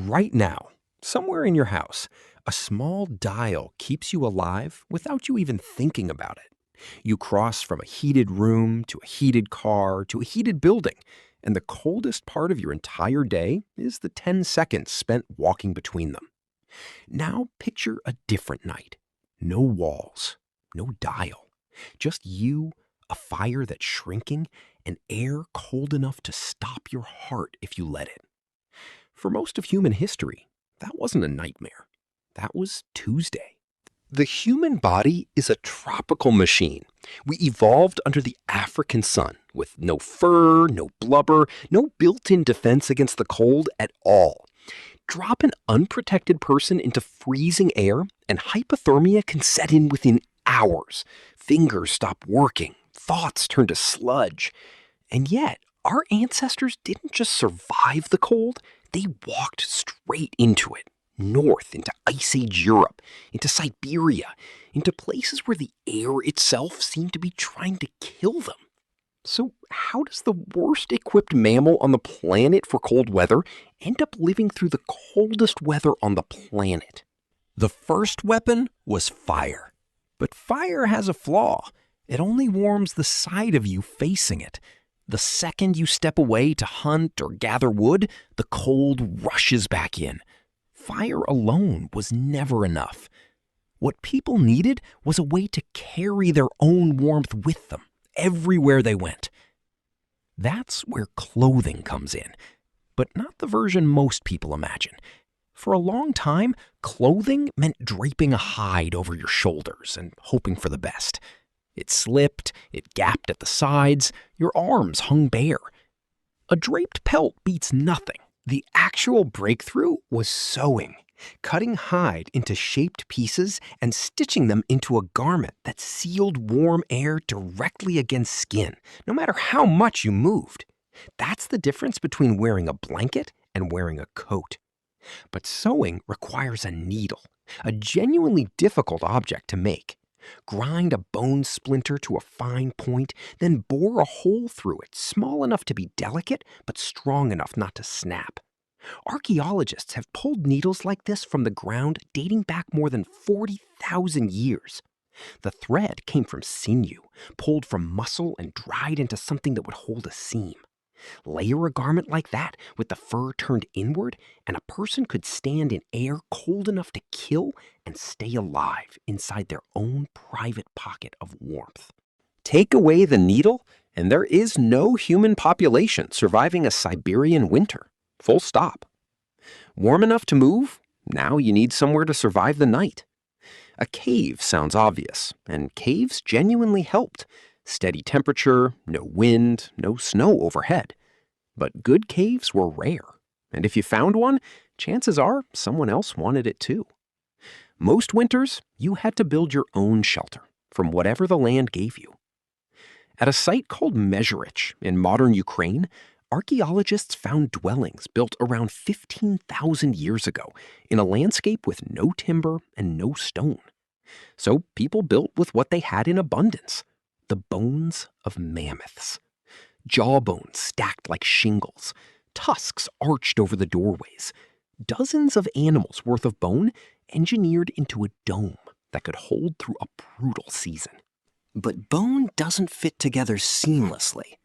Right now, somewhere in your house, a small dial keeps you alive without you even thinking about it. You cross from a heated room to a heated car to a heated building, and the coldest part of your entire day is the 10 seconds spent walking between them. Now picture a different night. No walls, no dial, just you, a fire that's shrinking, and air cold enough to stop your heart if you let it. For most of human history, that wasn't a nightmare. That was Tuesday. The human body is a tropical machine. We evolved under the African sun with no fur, no blubber, no built-in defense against the cold at all. Drop an unprotected person into freezing air and hypothermia can set in within hours. Fingers stop working, thoughts turn to sludge. And yet, our ancestors didn't just survive the cold, they walked straight into it. North into Ice Age Europe, into Siberia, into places where the air itself seemed to be trying to kill them. So how does the worst equipped mammal on the planet for cold weather end up living through the coldest weather on the planet? The first weapon was fire. But fire has a flaw. It only warms the side of you facing it. The second you step away to hunt or gather wood, the cold rushes back in. Fire alone was never enough. What people needed was a way to carry their own warmth with them everywhere they went. That's where clothing comes in, but not the version most people imagine. For a long time, clothing meant draping a hide over your shoulders and hoping for the best. It slipped, it gapped at the sides, your arms hung bare. A draped pelt beats nothing. The actual breakthrough was sewing, cutting hide into shaped pieces and stitching them into a garment that sealed warm air directly against skin, no matter how much you moved. That's the difference between wearing a blanket and wearing a coat. But sewing requires a needle, a genuinely difficult object to make. Grind a bone splinter to a fine point, then bore a hole through it small enough to be delicate but strong enough not to snap. Archaeologists have pulled needles like this from the ground dating back more than 40,000 years. The thread came from sinew, pulled from muscle and dried into something that would hold a seam. Layer a garment like that with the fur turned inward, and a person could stand in air cold enough to kill and stay alive inside their own private pocket of warmth. Take away the needle, and there is no human population surviving a Siberian winter. Full stop. Warm enough to move? Now you need somewhere to survive the night. A cave sounds obvious, and caves genuinely helped. Steady temperature, no wind, no snow overhead. But good caves were rare, and if you found one, chances are someone else wanted it too. Most winters, you had to build your own shelter from whatever the land gave you. At a site called Mezherich in modern Ukraine, archaeologists found dwellings built around 15,000 years ago in a landscape with no timber and no stone. So people built with what they had in abundance. The bones of mammoths. Jawbones stacked like shingles. Tusks arched over the doorways. Dozens of animals worth of bone engineered into a dome that could hold through a brutal season. But bone doesn't fit together seamlessly.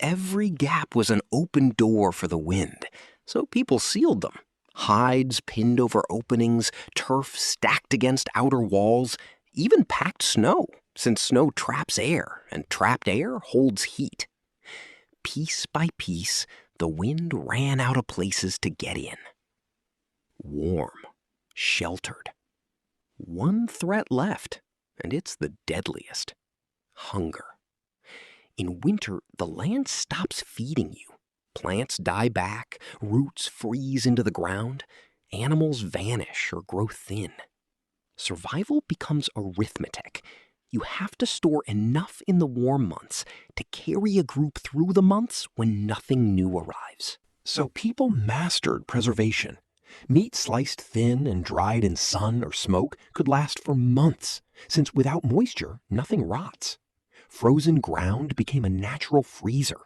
Every gap was an open door for the wind, so people sealed them. Hides pinned over openings, turf stacked against outer walls, even packed snow, since snow traps air, and trapped air holds heat. Piece by piece, the wind ran out of places to get in. Warm, sheltered. One threat left, and it's the deadliest. Hunger. In winter, the land stops feeding you. Plants die back, roots freeze into the ground, animals vanish or grow thin. Survival becomes arithmetic. You have to store enough in the warm months to carry a group through the months when nothing new arrives. So people mastered preservation. Meat sliced thin and dried in sun or smoke could last for months, since without moisture, nothing rots. Frozen ground became a natural freezer.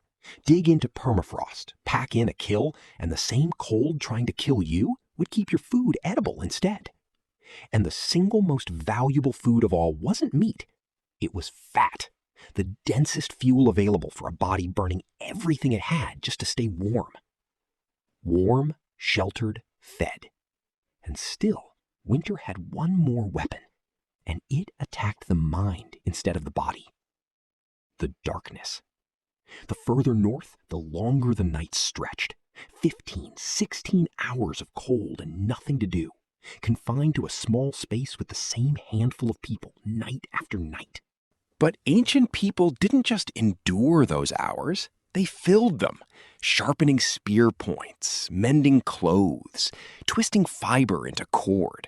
Dig into permafrost, pack in a kill, and the same cold trying to kill you would keep your food edible instead. And the single most valuable food of all wasn't meat, it was fat, the densest fuel available for a body burning everything it had just to stay warm. Warm, sheltered, fed. And still, winter had one more weapon, and it attacked the mind instead of the body. The darkness. The further north, the longer the nights stretched. 15, 16 hours of cold and nothing to do, confined to a small space with the same handful of people night after night. But ancient people didn't just endure those hours, they filled them, sharpening spear points, mending clothes, twisting fiber into cord.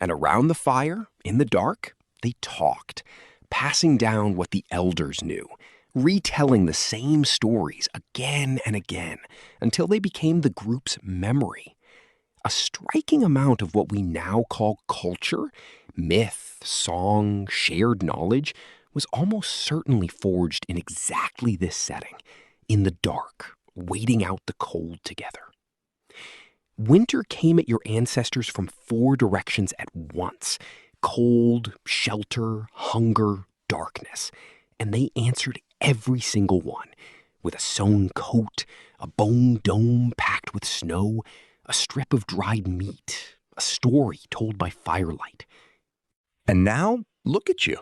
And around the fire, in the dark, they talked, passing down what the elders knew, retelling the same stories again and again until they became the group's memory. A striking amount of what we now call culture, myth, song, shared knowledge, was almost certainly forged in exactly this setting, in the dark, waiting out the cold together. Winter came at your ancestors from 4 directions at once: cold, shelter, hunger, darkness. And they answered every single one, with a sewn coat, a bone dome packed with snow, a strip of dried meat, a story told by firelight. And now, look at you.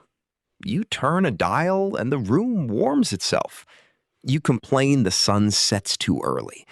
You turn a dial and the room warms itself. You complain the sun sets too early,